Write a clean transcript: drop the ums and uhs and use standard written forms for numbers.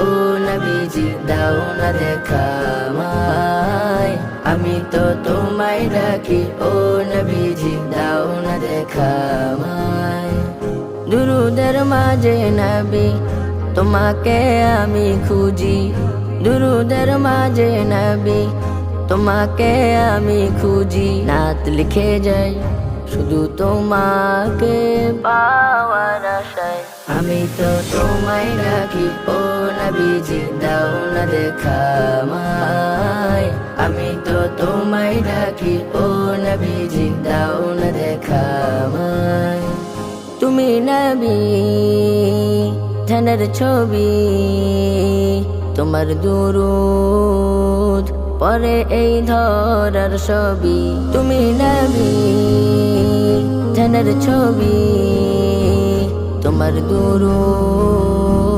ও নবীজি দাও না দেখা আমায়, আমি তো তোমায় ডাকি ও নবীজি দাও না দেখা আমায়। দুরুদের মাঝে নবী তোমাকে আমি খুঁজি, দুরুদের মাঝে নবী তোমাকে আমি খুঁজি। নাত লিখে যাই শুধু তোমাকে পাওয়ার আশায়, আমি তো তোমায় ডাকি ও নবীজি দাও না দেখা আমায়, আমি তো তোমায় ডাকি ও নবীজি দাও না দেখা আমায়। তুমি নবী ধ্যানের ছবি, তোমার দুরূদ পরে এই ধরার ছবি। তুমি নবী ধ্যানের ছবি, তোমার দুরূদ